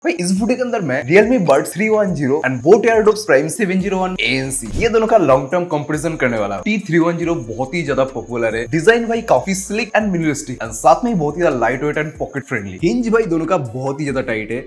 भाई इस वीडियो के अंदर मैं Realme Buds 310 and Boat AirDops Prime 701 ANC ये दोनों का लॉन्ग टर्म कंपैरिजन करने वाला हूं। T310 बहुत ही ज्यादा पॉपुलर है, डिजाइन भाई काफी स्लिक एंड मिनिमलिस्टिक एंड साथ में बहुत ही ज्यादा light weight and pocket friendly. Hinge भाई दोनों का बहुत ही ज्यादा टाइट है।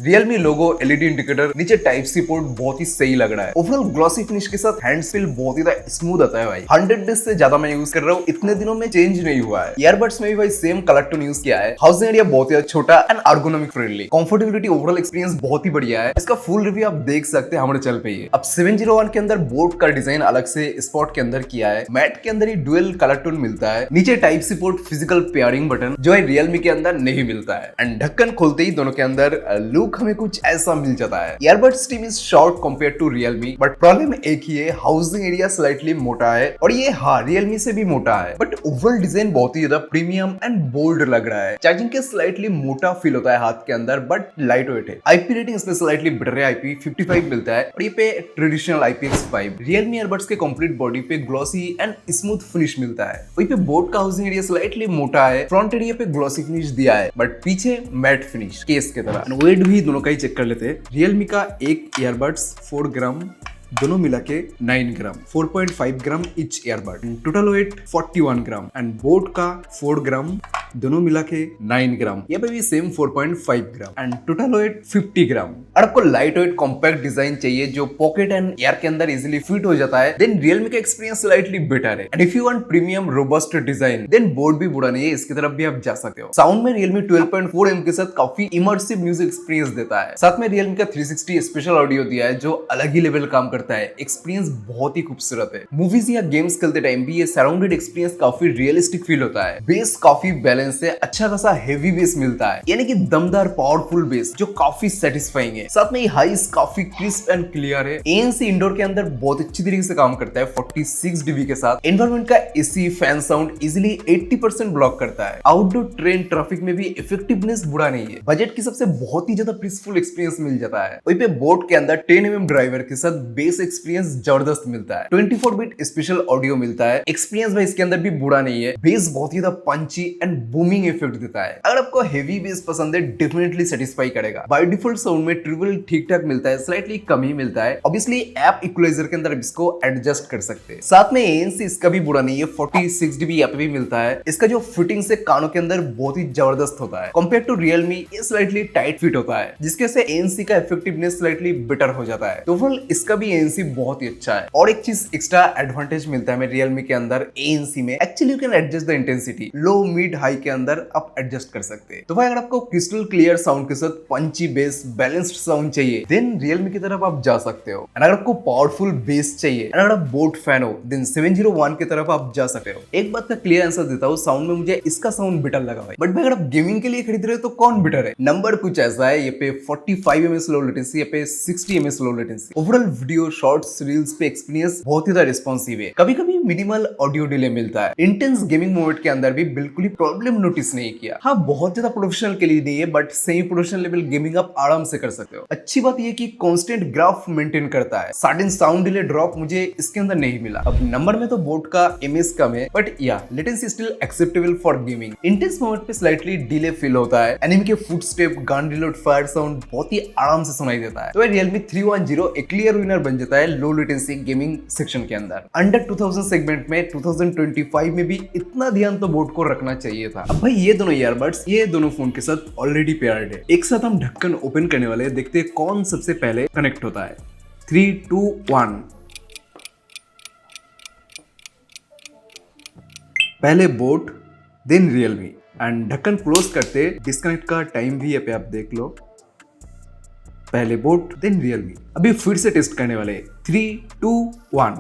Realme लोगो, एलईडी इंडिकेटर, नीचे टाइप सी पोर्ट बहुत ही सही लग रहा है। ओवरऑल ग्लॉसी फिनिश के साथ हैंड्स फील बहुत ही स्मूथ आता है भाई। 100 डेज से ज्यादा मैं यूज कर रहा हूँ, इतने दिनों में चेंज नहीं हुआ है। ईयरबड्स में भी भाई सेम कलर टोन यूज किया है। हाउसिंग एरिया बहुत ही छोटा and ergonomic friendly. Comfortability overall experience बहुत ही बढ़िया है। इसका फुल रिव्यू आप देख सकते हैं हमारे चैनल पे ही। अब 701 के अंदर बोट का डिजाइन अलग से स्पॉट के अंदर किया है। मैट के अंदर ही डुअल कलर टोन मिलता है। नीचे type C port, physical pairing button जो है Realme के अंदर नहीं मिलता है। एंड ढक्कन खोलते ही दोनों के अंदर लुक हमें कुछ ऐसा मिल जाता है। Earbuds team is short compare to Realme, but problem एक ही है, हाउसिंग एरिया स्लाइटली मोटा है और ये Realme से भी मोटा है। बट ओवरऑल डिजाइन बहुत ही ज्यादा प्रीमियम एंड बोल्ड लग रहा है। चार्जिंग के स्लाइटली मोटा फील होता है हाथ के अंदर, बट लाइट वेट है। आईपी रेटिंग इसमें स्लाइटली बेटर है, IP55 मिलता है और ये पे ट्रेडिशनल IPX5। Realme ईयरबड्स के कंप्लीट बॉडी पे ग्लॉसी एंड स्मूथ फिनिश मिलता है। वहीं पे बोट का हाउसिंग एरिया स्लाइटली मोटा है, फ्रंट एरिया पे ग्लॉसी फिनिश दिया है बट पीछे मैट फिनिश केस के तरह। वेट भी दोनों का ही चेक कर लेते हैं। Realme का एक ईयरबड्स 4 ग्राम, दोनों मिला के 9 ग्राम, 4.5 ग्राम each earbud, total weight 41 gram. And boat का 4 ग्राम, दोनों मिला के 9 ग्राम, ये पे भी same 4.5 gram and total weight 50 ग्राम। और आपको लाइट वेट कॉम्पैक्ट डिजाइन चाहिए जो पॉकेट एंड एयर के अंदर इजीली फिट हो जाता है, देन Realme का एक्सपीरियंस स्लाइटली बेटर है। And if you want premium robust design, then boAt भी बुरा नहीं है, इसकी तरफ भी आप जा सकते हो। साउंड में Realme 12.4mm के साथ काफी इमर्सिव म्यूजिक एक्सपीरियंस देता है। साथ में Realme का 360 स्पेशल ऑडियो दिया है जो अलग ही लेवल काम करता है। एक्सपीरियंस बहुत ही खूबसूरत है। मूवीज या गेम्स खेलते टाइम भी ये सराउंडेड एक्सपीरियंस काफी रियलिस्टिक फील होता है। बेस काफी बैलेंस है, अच्छा खासा हेवी बेस मिलता है, यानी कि दमदार पावरफुल बेस जो काफी सेटिस्फाइंग है। साथ में हाइस काफी क्रिस्प एंड क्लियर है। ANC इंडोर के अंदर बहुत अच्छी तरीके से काम करता है 46 dB के साथ। एनवायरमेंट का AC fan sound easily 80% block करता है। आउटडोर ट्रेन ट्रैफिक में भी इफेक्टिवनेस बुरा नहीं है। बजट की सबसे बहुत ही ज्यादा पीसफुल एक्सपीरियंस मिल जाता है। वहीं पे बोट के अंदर 10mm ड्राइवर के साथ बेस एक्सपीरियंस जबरदस्त मिलता है। 24 बिट स्पेशल ऑडियो मिलता है। एक्सपीरियंस भाई इसके अंदर भी बुरा नहीं है। बेस बहुत ही ज्यादा पंची एंड बूमिंग इफेक्ट देता है। अगर आपको हेवी बेस पसंद है, डेफिनेटली सेटिस्फाई करेगा। बाय डिफॉल्ट साउंड में ट्रिबल ठीक ठाक मिलता है, स्लाइटली कम ही मिलता है। ऑब्वियसली ऐप इक्वलाइजर के अंदर इसको एडजस्ट कर सकते हैं। साथ में ANC इसका भी बुरा नहीं है, 46 dB यहाँ पे भी मिलता है। इसका जो फिटिंग से कानों के अंदर बहुत ही जबरदस्त होता है। कंपेयर टू Realme ये स्लाइटली टाइट फिट होता है, जिसके से ANC का इफेक्टिवनेस स्लाइटली बेटर हो जाता है। तो ओवरऑल इसका भी ANC बहुत ही अच्छा है। और एक चीज एक्स्ट्रा एडवांटेज मिलता है हमें Realme के अंदर ANC में, actually you can adjust the intensity, low mid high के अंदर आप एडजस्ट कर सकते हैं। तो भाई अगर आपको क्रिस्टल क्लियर साउंड के साथ पंची बेस बैलेंस्ड साउंड चाहिए, देन Realme की तरफ आप जा सकते हो। अगर आपको पावरफुल बेस चाहिए, अगर आप बोट फैन हो, देन 701 की तरफ आप जा सकते हो। एक बात का क्लियर आंसर देता हूँ, साउंड में मुझे इसका साउंड बेटर लगा भाई। बट भाई अगर आप गेमिंग के लिए खरीद रहे हो तो कौन बेटर है? नंबर कुछ ऐसा है, ये पे 45 ms लो लेटेंसी, ये पे 60 ms low latency. Overall video shorts reels पे एक्सपीरियंस बहुत ही ज्यादा रिस्पॉन्सिव है। कभी कभी मिनिमल ऑडियो डिले मिलता है। इंटेंस गेमिंग मोड के अंदर भी बिल्कुल ही प्रॉब्लम नोटिस नहीं किया। हाँ, बहुत ज्यादा प्रोफेशनल के लिए नहीं है, but semi professional level gaming आप आराम से कर सकते हो। अच्छी बात ये कि कांस्टेंट ग्राफ मेंटेन करता है। सडन साउंड डिले ड्रॉप मुझे इसके अंदर नहीं मिला। अब नंबर में तो बोट का MS कम है, बट या latency still acceptable for gaming. Intense mode पे स्लाइटली डिले फील होता है। एनिमी के footstep, gun reload, fire sound बहुत ही आराम से सुनाई देता है। तो Realme 310 एक क्लियर विनर बन जाता है लो लेटेंसी गेमिंग सेक्शन के अंदर। अंडर 2000 सेगमेंट में 2025 में भी इतना ध्यान तो बोट को रखना चाहिए था। अब भाई ये दोनों ईयरबड्स ये दोनों फोन के साथ ऑलरेडी पेयर्ड है। एक साथ हम ढक्कन ओपन करने वाले हैं, देखते हैं कौन सबसे पहले कनेक्ट होता है। 3, 2, 1। पहले बोट, देन Realme। एंड ढक्कन क्लोज करते डिस्कनेक्ट का टाइम भी है पे आप देख लो। पहले बोट, देन Realme। अभी फिर से टेस्ट करने वाले 3, 2, 1।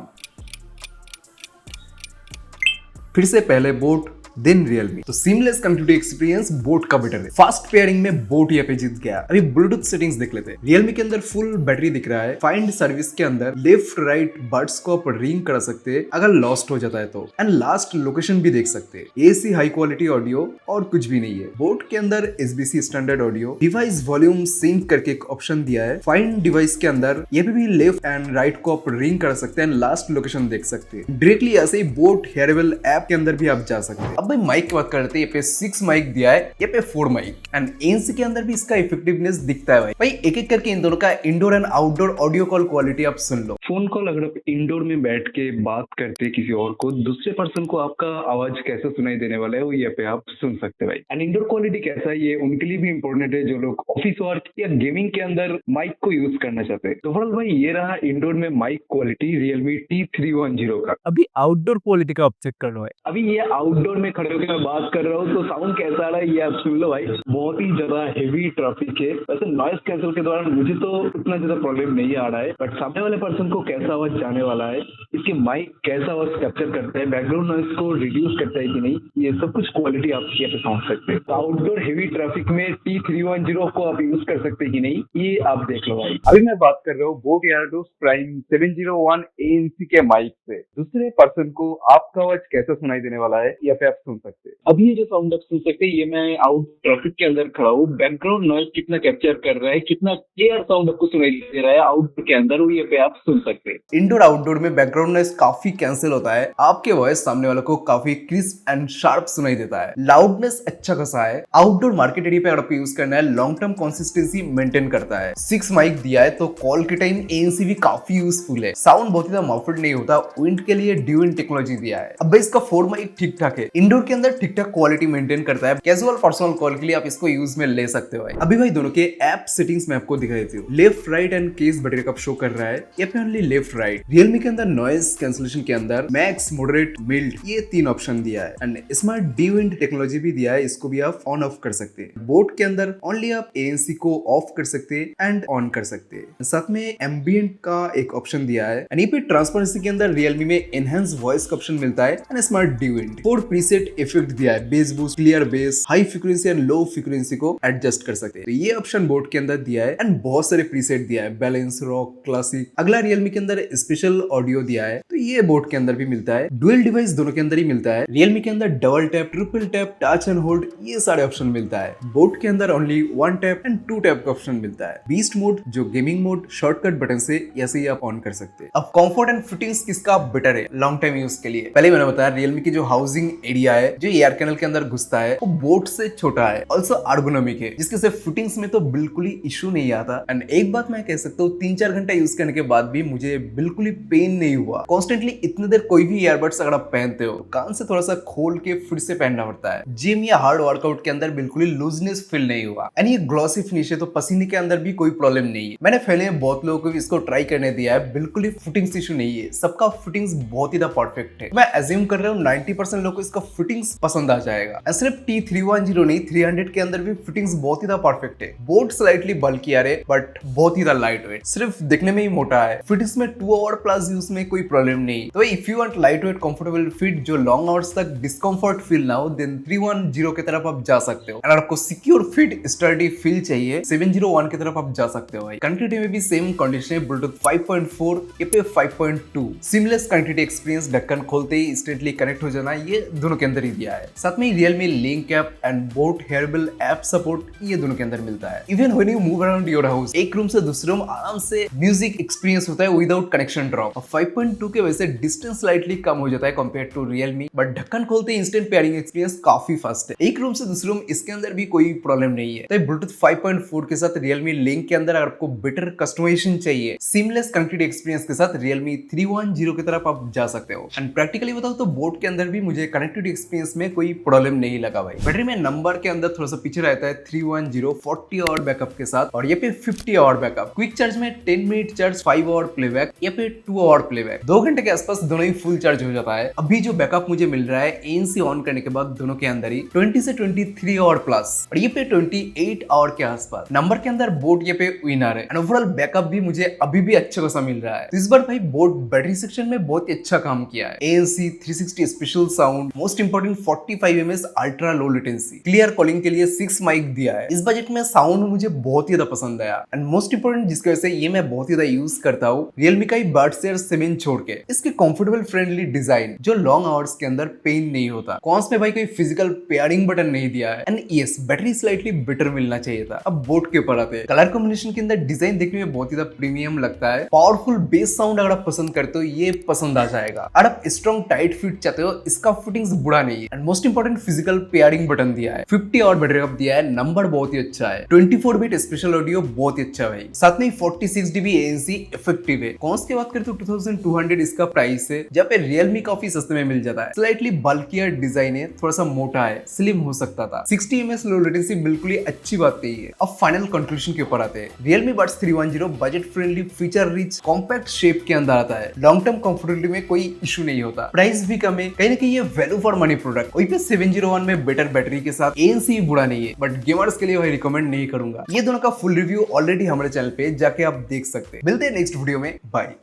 फिर से पहले बोट, देन Realme। तो सीमलेस कनेक्टिविटी एक्सपीरियंस बोट का बेटर है। फास्ट पेयरिंग में बोट यहाँ पे जीत गया। अभी ब्लूटूथ सेटिंग्स देख लेते हैं। Realme के अंदर फुल बैटरी दिख रहा है। फाइंड सर्विस के अंदर लेफ्ट राइट बड्स को आप रिंग कर सकते हैं अगर लॉस्ट हो जाता है तो। एंड लास्ट लोकेशन भी देख सकते हैं। AC हाई क्वालिटी ऑडियो और कुछ भी नहीं है। बोट के अंदर SBC standard audio, device volume sync करके एक ऑप्शन दिया है। फाइंड डिवाइस के अंदर ये भी लेफ्ट एंड राइट को आप रिंग कर सकते हैं, लास्ट लोकेशन देख सकते हैं। डायरेक्टली ऐसे ही बोट हेयरेबल ऐप के अंदर भी आप जा सकते हैं। अब अब भाई माइक की बात करते हैं, ये पे 6 माइक दिया है, ये पे 4 माइक एंड एनसी के अंदर भी इसका इफेक्टिवनेस दिखता है भाई एक एक करके इन दोनों का indoor and outdoor audio call quality आप सुन लो। फोन कॉल अगर आप इंडोर में बैठ के बात करते किसी और को, दूसरे पर्सन को आपका आवाज कैसा सुनाई देने वाला है वो ये पे आप सुन सकते हैं भाई। एंड इंडोर क्वालिटी कैसा है ये उनके लिए भी इंपॉर्टेंट है जो लोग ऑफिस वर्क या गेमिंग के अंदर माइक को यूज करना चाहते हैं। तो फरल भाई ये रहा इंडोर में माइक क्वालिटी Realme T310 का। अभी आउटडोर क्वालिटी का आप चेक कर लो है। अभी ये आउटडोर में खड़े होकर मैं बात कर रहा हूँ तो साउंड कैसा आ रहा है ये आप सुन लो भाई। बहुत ही ज्यादा हेवी ट्रैफिक है। वैसे नॉइस कैंसिल के दौरान मुझे तो उतना ज्यादा प्रॉब्लम नहीं आ रहा है, बट सामने वाले पर्सन को कैसा आवाज जाने वाला है, इसके माइक कैसा आवाज कैप्चर करता है, बैकग्राउंड नॉइस को रिड्यूस करता है कि नहीं, ये सब कुछ क्वालिटी आप यहाँ पे समझ सकते हैं। तो आउटडोर हेवी ट्रैफिक में T310 को आप यूज कर सकते हैं कि नहीं ये आप देख लो भाई। अभी मैं बात कर रहा हूँ बोट एयरडोस प्राइम 701 ANC के माइक से। दूसरे पर्सन को आपका आवाज कैसा सुनाई देने वाला है या फिर आप सुन सकते हैं। अभी ये जो साउंड आप सुन सकते हैं ये मैं आउट ट्रैफिक के अंदर खड़ा हूँ, बैकग्राउंड नॉइज कितना कैप्चर कर रहा है, कितना क्लियर साउंड आपको सुनाई दे रहा है आउटडोर के अंदर, वो ये पे आप सुन सकते हैं। इंडोर आउटडोर में बैकग्राउंड नॉइस काफी कैंसिल होता है, आपके वॉइस सामने वाले को काफी क्रिस्प एंड शार्प सुनाई देता है। लाउडनेस अच्छा खासा है। आउटडोर मार्केट एरिया पे अगर आपको यूज करना है लॉन्ग टर्म कंसिस्टेंसी मेंटेन करता है। 6 माइक दिया है तो कॉल के टाइम ANC भी काफी यूजफुल है। साउंड बहुत ही ज्यादा मफल्ड नहीं होता। विंड के लिए ड्यूइन टेक्नोलॉजी दिया है। अब इसका 4 माइक ठीक ठाक है, इंडोर के अंदर ठीक ठाक क्वालिटी मेंटेन करता है। कैजुअल पर्सनल कॉल के लिए आप इसको यूज में ले सकते हो। अभी भाई दोनों के ऐप सेटिंग्स में आपको दिखा देती हूँ। Left right and case button का शो कर रहा है, या फिर ओनली लेफ्ट राइट। रियलमी के अंदर नॉइज कैंसलेशन के अंदर मैक्स, मॉडरेट, मिल्ड ये 3 ऑप्शन दिया है एंड स्मार्ट डी-विंड टेक्नोलॉजी भी दिया है, इसको भी आप ऑन ऑफ कर सकते हैं। बोट के अंदर ओनली आप ANC को ऑफ कर सकते हैं एंड ऑन कर सकते हैं। साथ में एम्बिएंट का एक ऑप्शन दिया है एंड ये पे ट्रांसपेरेंसी के अंदर रियलमी में एनहांस वॉइस का ऑप्शन मिलता है and smart D-wind. 4 preset effect दिया है, base boost, clear base, high frequency and low frequency को एडजस्ट कर सकते हैं। तो ये ऑप्शन बोट के अंदर दिया है एंड बहुत सारे प्रीसेट दिया है, बैलेंस, रॉक, क्लासिक। अगला रियलमी के अंदर स्पेशल ऑडियो दिया है, तो ये बोट के अंदर भी मिलता है। डुअल डिवाइस दोनों के अंदर ही मिलता है। रियलमी के अंदर double tap, triple tap, touch and hold ये सारे ऑप्शन मिलता है। बोट के अंदर ओनली 1 टैप एंड 2 टैप का ऑप्शन मिलता है। बीस्ट मोड जो गेमिंग मोड शॉर्टकट बटन से ऐसे ही आप ऑन कर सकते हैं। अब कंफर्ट एंड फिटिंग्स किसका बेटर है लॉन्ग टाइम यूज के लिए? पहले मैंने बताया रियलमी की जो हाउसिंग एरिया है, जो एयर कैनल के अंदर घुसता है, वो बोट से छोटा है, ऑल्सो एर्गोनॉमिक है, जिसके से फिटिंग्स में तो बिल्कुल ही इशू नहीं आता। एंड एक बात मैं कह सकता हूँ, 3-4 घंटा यूज करने के बाद भी मुझे बिल्कुल ही पेन नहीं हुआ। कॉन्स्टेंटली इतने देर कोई भी ईयरबड्स अगर आप पहनते हो, कान से थोड़ा सा खोल के फिर से पहनना पड़ता है। जिम या हार्ड वर्कआउट के अंदर बिल्कुल ही लूजनेस फील नहीं हुआ। एंड ये ग्लॉसी फिनिश है, तो पसीने के अंदर भी कोई प्रॉब्लम नहीं है। मैंने पहले बहुत लोगों को इसको ट्राई करने दिया है, बिल्कुल ही फिटिंग्स इशू नहीं है, सबका फिटिंग्स बहुत ही परफेक्ट है। मैं अज्यूम कर रहा हूँ 90% लोगों को इसका फिटिंग्स पसंद आ जाएगा। सिर्फ T310 नहीं, 300 के अंदर भी फिटिंग्स बहुत ही परफेक्ट है। बोट स्लाइटली बल्की आ रहे बट बहुत ही लाइट वेट, सिर्फ दिखने में ही मोटा है। फिटिंग्स में 2 आवर प्लस यूज में कोई प्रॉब्लम नहीं। तो if you want light weight comfortable fit जो लॉन्ग आवर्स तक डिस्कंफर्ट फील ना हो, देन 310 की तरफ आप जा सकते हो। अगर आपको सिक्योर फिट स्टडी फील चाहिए, 701 की तरफ आप जा सकते हो। कनेक्टिविटी में भी सेम कंडीशन है, ब्लूटूथ 5.4 ये पे 5.2। सिमलेस कनेक्टिविटी एक्सपीरियंस, ढक्कन खोलते ही इंस्टेंटली कनेक्ट हो जाना, ये दोनों के अंदर ही दिया है। साथ में Realme link app and boat hearable app support ये दोनों के अंदर मिलता है। Even when you move around your house, एक रूम से दूसरे रूम आराम से म्यूजिक एक्सपीरियंस होता है विदाउट कनेक्शन ड्रॉप। 5.2 के वजह से डिस्टेंस स्लाइटली कम हो जाता है कंपेयर टू रियलमी, बट ढक्कन खोलते ही इंस्टेंट पेयरिंग एक्सपीरियंस काफी फास्ट है। एक रूम से दूसरे रूम इसके अंदर भी कोई प्रॉब्लम नहीं है। तो ब्लूटूथ 5.4 के साथ रियलमी लिंक के अंदर अगर आपको बेटर कस्टमाइजेशन चाहिए, सीमलेस कनेक्टिविटी एक्सपीरियंस के साथ रियलमी 310 की तरफ आप जा सकते हो। एंड प्रैक्टिकली बताओ तो बोट के अंदर भी मुझे कनेक्टिविटी एक्सपीरियंस में कोई प्रॉब्लम नहीं लगा भाई। बैटरी में नंबर के अंदर थोड़ा सा पीछे रहता है 310 40 आवर बैकअप के साथ, और ये पे 50 आवर बैकअप। क्विक चार्ज में 10 मिनट चार्ज, 5 आवर प्लेबैक, ये पे 2 आवर प्लेबैक। 2 घंटे के आसपास दोनों ही फुल चार्ज हो जाता है। अभी जो बैकअप मुझे मिल रहा है ANC ऑन करने के बाद दोनों के अंदर ही 20 से 23 आवर प्लस, और ये पे 28 आवर के आसपास। नंबर के अंदर बोट ये पे विनर है एंड ओवरऑल बैकअप भी मुझे अभी भी अच्छा खासा मिल रहा है। तो इस बार भाई बोट बैटरी सेक्शन में बहुत ही अच्छा काम किया है। ANC 360 special sound, most important 45 mAh ultra low latency, clear calling के लिए 6 माइक दिया है। इस बजट में साउंड मुझे बहुत ही ज्यादा पसंद आया एंड मोस्ट इंपोर्टेंट जिसकी वजह से ये मैं बहुत ही ज्यादा यूज करता हूँ, रियलमी का ही बड्स एयर 7 छोड़ के इसके कंफर्टेबल फ्रेंडली डिजाइन जो लॉन्ग आवर्स के अंदर पेन नहीं होता। कॉन्स में भाई कोई फिजिकल पेयरिंग बटन नहीं दिया है and yes battery slightly better मिलना चाहिए था। अब बोट के ऊपर आते हैं। कलर कॉम्बिनेशन के अंदर डिजाइन देखने में बहुत ही ज्यादा प्रीमियम लगता है। पावरफुल बेस साउंड अगर आप पसंद करते हो ये पसंद आ जाएगा। अगर आप स्ट्रॉन्ग टाइट फिट चाहते हो, इसका फिटिंग्स बुरा बड़ा नहीं है। And most important physical pairing button दिया है, 50 और बैटरी बैकअप दिया है, नंबर बहुत ही अच्छा है, 24 बिट स्पेशल ऑडियो बहुत ही अच्छा है भाई, साथ में 46 dB ANC इफेक्टिव है। कॉस्ट की बात करें तो 2200 इसका प्राइस है, जहाँ पे Realme काफी सस्ते में मिल जाता है। स्लाइटली बल्कियर डिजाइन है, थोड़ा सा मोटा है, स्लिम हो सकता था। 60 ms लो लेटेंसी बिल्कुल ही अच्छी बात नहीं है। अब फाइनल कंक्लूजन के ऊपर आते हैं। Realme Buds 310 budget friendly, feature rich, compact shape के अंदर आता है। लॉन्ग टर्म कंफर्टेबिलिटी में कोई इशू नहीं होता, प्राइस भी कम है, कहीं ना कहीं ये वैल्यू फॉर मनी प्रोडक्ट। वहीं पे 701 में बेटर बैटरी के साथ ANC भी बुरा नहीं है, बट गेमर्स के लिए भाई रिकमेंड नहीं करूंगा। ये दोनों का फुल रिव्यू ऑलरेडी हमारे चैनल पे जाके आप देख सकते हैं। मिलते हैं नेक्स्ट वीडियो में, बाय।